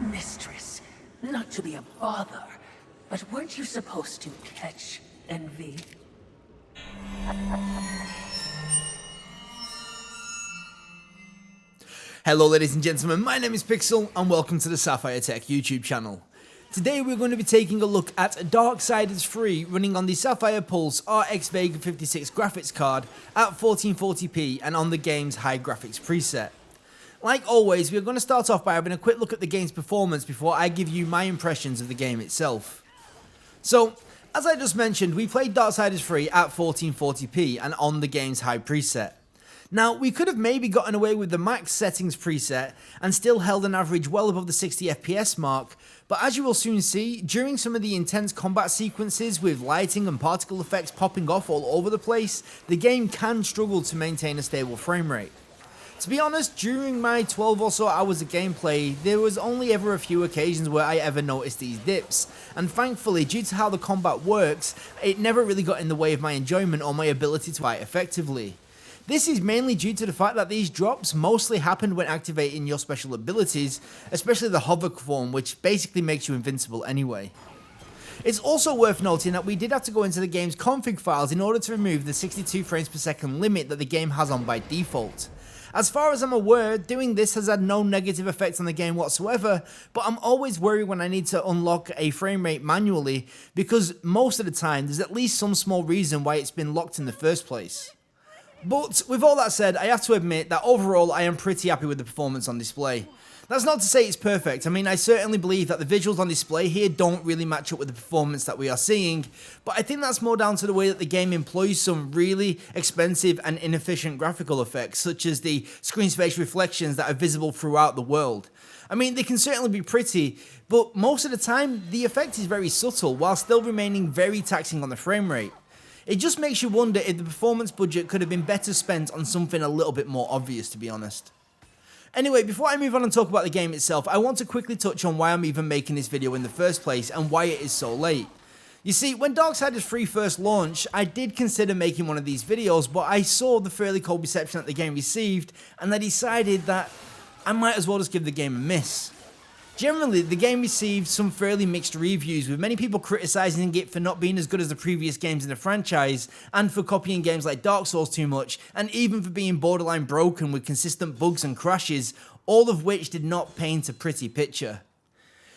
Mistress, not to be a bother, but weren't you supposed to catch envy? Hello ladies and gentlemen, my name is Pixel and welcome to the Sapphire Tech YouTube channel. Today we're going to be taking a look at Darksiders 3 running on the Sapphire Pulse RX Vega 56 graphics card at 1440p and on the game's high graphics preset. Like always, we're going to start off by having a quick look at the game's performance before I give you my impressions of the game itself. So, as I just mentioned, we played Darksiders 3 at 1440p and on the game's high preset. Now, we could have maybe gotten away with the max settings preset and still held an average well above the 60 FPS mark, but as you will soon see, during some of the intense combat sequences with lighting and particle effects popping off all over the place, the game can struggle to maintain a stable frame rate. To be honest, during my 12 or so hours of gameplay, there was only ever a few occasions where I ever noticed these dips, and thankfully, due to how the combat works, it never really got in the way of my enjoyment or my ability to fight effectively. This is mainly due to the fact that these drops mostly happened when activating your special abilities, especially the hover form, which basically makes you invincible anyway. It's also worth noting that we did have to go into the game's config files in order to remove the 62 frames per second limit that the game has on by default. As far as I'm aware, doing this has had no negative effect on the game whatsoever, but I'm always worried when I need to unlock a frame rate manually, because most of the time there's at least some small reason why it's been locked in the first place. But with all that said, I have to admit that overall I am pretty happy with the performance on display. That's not to say it's perfect. I mean, I certainly believe that the visuals on display here don't really match up with the performance that we are seeing, but I think that's more down to the way that the game employs some really expensive and inefficient graphical effects, such as the screen space reflections that are visible throughout the world. I mean, they can certainly be pretty, but most of the time the effect is very subtle while still remaining very taxing on the frame rate. It just makes you wonder if the performance budget could have been better spent on something a little bit more obvious, to be honest. Anyway, before I move on and talk about the game itself, I want to quickly touch on why I'm even making this video in the first place and why it is so late. You see, when Darksiders 3 first launched, I did consider making one of these videos, but I saw the fairly cold reception that the game received, and I decided that I might as well just give the game a miss. Generally, the game received some fairly mixed reviews, with many people criticising it for not being as good as the previous games in the franchise, and for copying games like Dark Souls too much, and even for being borderline broken with consistent bugs and crashes, all of which did not paint a pretty picture.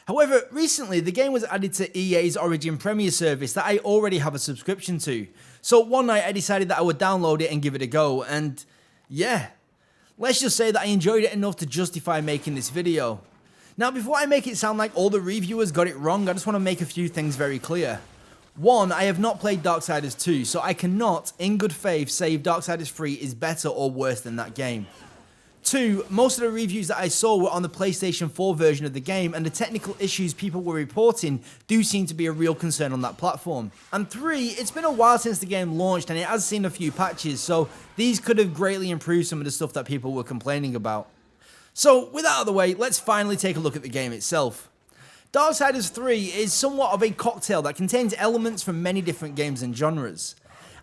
However, recently the game was added to EA's Origin Premier service that I already have a subscription to, so one night I decided that I would download it and give it a go, and yeah, let's just say that I enjoyed it enough to justify making this video. Now, before I make it sound like all the reviewers got it wrong, I just want to make a few things very clear. One, I have not played Darksiders 2, so I cannot, in good faith, say if Darksiders 3 is better or worse than that game. Two, most of the reviews that I saw were on the PlayStation 4 version of the game, and the technical issues people were reporting do seem to be a real concern on that platform. And three, it's been a while since the game launched and it has seen a few patches, so these could have greatly improved some of the stuff that people were complaining about. So, with that out of the way, let's finally take a look at the game itself. Darksiders 3 is somewhat of a cocktail that contains elements from many different games and genres.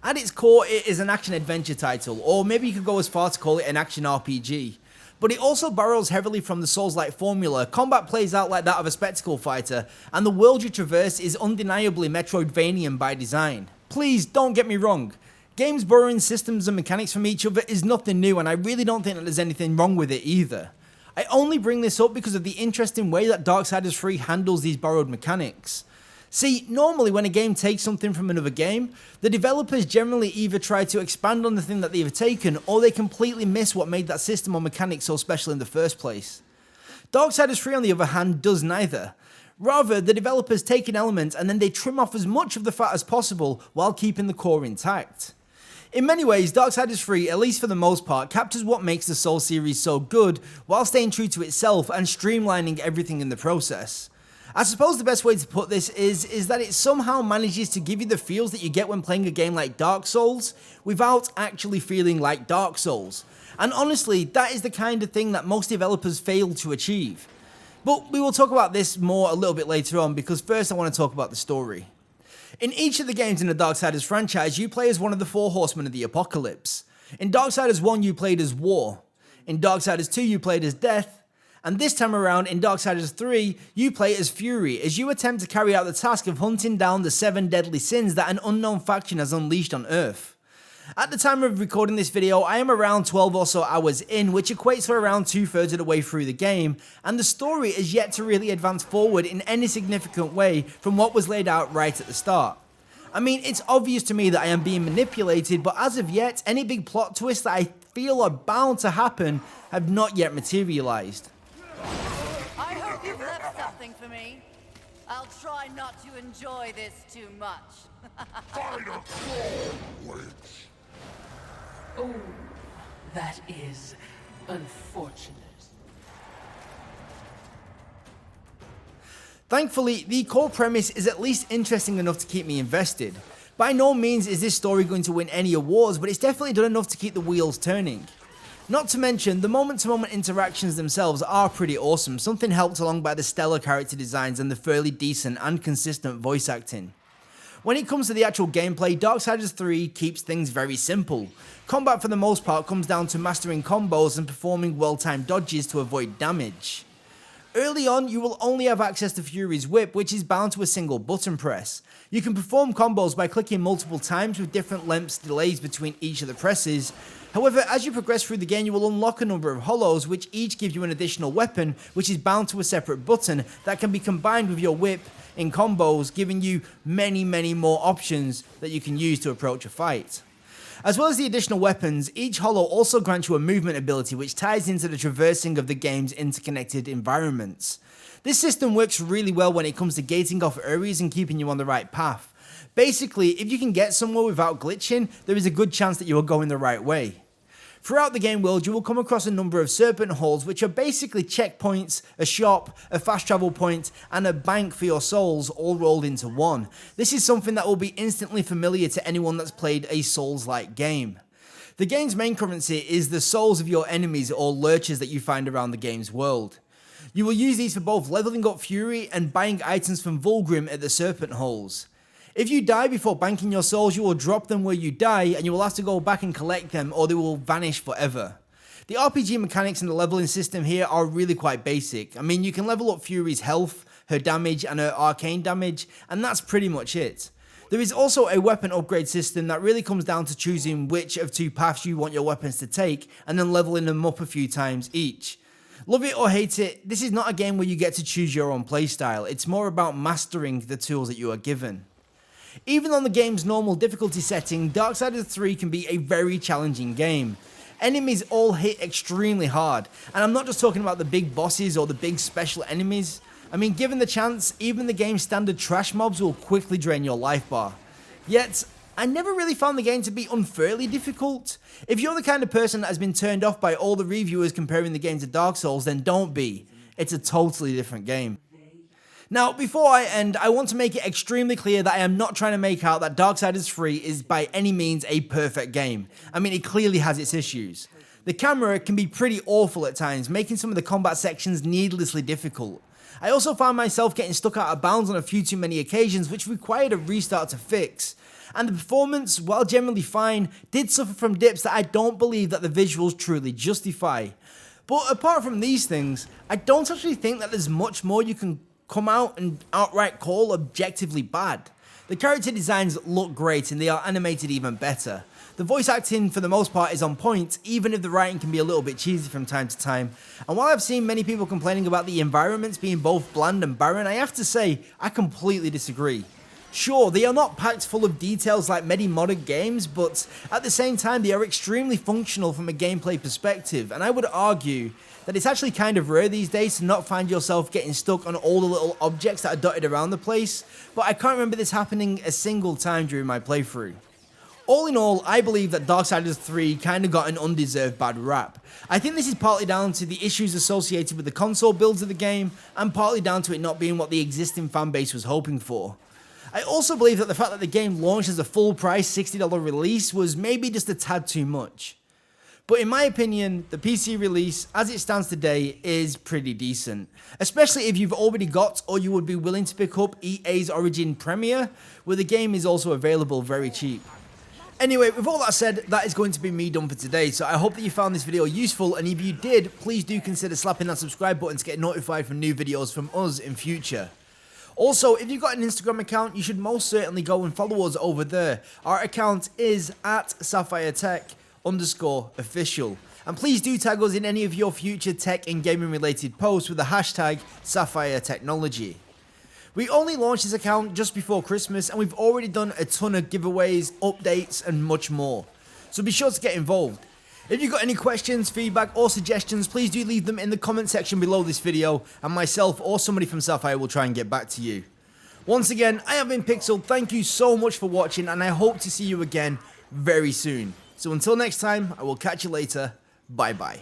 At its core, it is an action-adventure title, or maybe you could go as far to call it an action RPG. But it also borrows heavily from the Souls-like formula, combat plays out like that of a spectacle fighter, and the world you traverse is undeniably Metroidvanian by design. Please don't get me wrong. Games borrowing systems and mechanics from each other is nothing new, and I really don't think that there's anything wrong with it either. I only bring this up because of the interesting way that Darksiders 3 handles these borrowed mechanics. See, normally when a game takes something from another game, the developers generally either try to expand on the thing that they've taken, or they completely miss what made that system or mechanic so special in the first place. Darksiders 3 on the other hand does neither. Rather, the developers take an element and then they trim off as much of the fat as possible while keeping the core intact. In many ways, Darksiders 3, at least for the most part, captures what makes the Souls series so good, while staying true to itself and streamlining everything in the process. I suppose the best way to put this is that it somehow manages to give you the feels that you get when playing a game like Dark Souls, without actually feeling like Dark Souls. And honestly, that is the kind of thing that most developers fail to achieve. But we will talk about this more a little bit later on, because first I want to talk about the story. In each of the games in the Darksiders franchise, you play as one of the four horsemen of the apocalypse. In Darksiders 1, you played as War. In Darksiders 2, you played as Death. And this time around in Darksiders 3, you play as Fury as you attempt to carry out the task of hunting down the 7 deadly sins that an unknown faction has unleashed on Earth. At the time of recording this video, I am around 12 or so hours in, which equates to around 2/3 of the way through the game, and the story is yet to really advance forward in any significant way from what was laid out right at the start. I mean, it's obvious to me that I am being manipulated, but as of yet, any big plot twists that I feel are bound to happen have not yet materialized. I hope you've left something for me. I'll try not to enjoy this too much. Fighter crawl, witch. Oh, that is unfortunate. Thankfully, the core premise is at least interesting enough to keep me invested. By no means is this story going to win any awards, but it's definitely done enough to keep the wheels turning. Not to mention, the moment-to-moment interactions themselves are pretty awesome, something helped along by the stellar character designs and the fairly decent and consistent voice acting. When it comes to the actual gameplay, Darksiders 3 keeps things very simple. Combat for the most part comes down to mastering combos and performing well-timed dodges to avoid damage. Early on, you will only have access to Fury's whip, which is bound to a single button press. You can perform combos by clicking multiple times with different lengths delays between each of the presses. However, as you progress through the game, you will unlock a number of hollows, which each give you an additional weapon, which is bound to a separate button that can be combined with your whip in combos, giving you many more options that you can use to approach a fight. As well as the additional weapons, each hollow also grants you a movement ability which ties into the traversing of the game's interconnected environments. This system works really well when it comes to gating off areas and keeping you on the right path. Basically, if you can get somewhere without glitching, there is a good chance that you are going the right way. Throughout the game world, you will come across a number of serpent halls, which are basically checkpoints, a shop, a fast travel point, and a bank for your souls all rolled into one. This is something that will be instantly familiar to anyone that's played a Souls-like game. The game's main currency is the souls of your enemies or lurchers that you find around the game's world. You will use these for both leveling up Fury and buying items from Vulgrim at the serpent holes. If you die before banking your souls, you will drop them where you die and you will have to go back and collect them or they will vanish forever. The RPG mechanics and the leveling system here are really quite basic. I mean, you can level up Fury's health, her damage and her arcane damage, and that's pretty much it. There is also a weapon upgrade system that really comes down to choosing which of 2 paths you want your weapons to take and then leveling them up a few times each. Love it or hate it, this is not a game where you get to choose your own playstyle, it's more about mastering the tools that you are given. Even on the game's normal difficulty setting, Darksiders 3 can be a very challenging game. Enemies all hit extremely hard, and I'm not just talking about the big bosses or the big special enemies. I mean, given the chance, even the game's standard trash mobs will quickly drain your life bar. Yet, I never really found the game to be unfairly difficult. If you're the kind of person that has been turned off by all the reviewers comparing the game to Dark Souls, then don't be. It's a totally different game. Now, before I end, I want to make it extremely clear that I am not trying to make out that Darksiders 3 is by any means a perfect game. I mean, it clearly has its issues. The camera can be pretty awful at times, making some of the combat sections needlessly difficult. I also found myself getting stuck out of bounds on a few too many occasions, which required a restart to fix. And the performance, while generally fine, did suffer from dips that I don't believe that the visuals truly justify. But apart from these things, I don't actually think that there's much more you can come out and outright call objectively bad. The character designs look great and they are animated even better. The voice acting for the most part is on point, even if the writing can be a little bit cheesy from time to time. And while I've seen many people complaining about the environments being both bland and barren, I have to say, I completely disagree. Sure, they are not packed full of details like many modern games, but at the same time they are extremely functional from a gameplay perspective, and I would argue that it's actually kind of rare these days to not find yourself getting stuck on all the little objects that are dotted around the place, but I can't remember this happening a single time during my playthrough. All in all, I believe that Darksiders 3 kinda got an undeserved bad rap. I think this is partly down to the issues associated with the console builds of the game, and partly down to it not being what the existing fanbase was hoping for. I also believe that the fact that the game launched as a full price $60 release was maybe just a tad too much. But in my opinion, the PC release, as it stands today, is pretty decent. Especially if you've already got or you would be willing to pick up EA's Origin Premier, where the game is also available very cheap. Anyway, with all that said, that is going to be me done for today, so I hope that you found this video useful, and if you did, please do consider slapping that subscribe button to get notified for new videos from us in future. Also, if you've got an Instagram account, you should most certainly go and follow us over there. Our account is at SapphireTech_official. And please do tag us in any of your future tech and gaming related posts with the hashtag Sapphire Technology. We only launched this account just before Christmas, and we've already done a ton of giveaways, updates, and much more. So be sure to get involved. If you've got any questions, feedback, or suggestions, please do leave them in the comment section below this video, and myself or somebody from Sapphire will try and get back to you. Once again, I have been Pixel, thank you so much for watching, and I hope to see you again very soon. So until next time, I will catch you later, bye bye.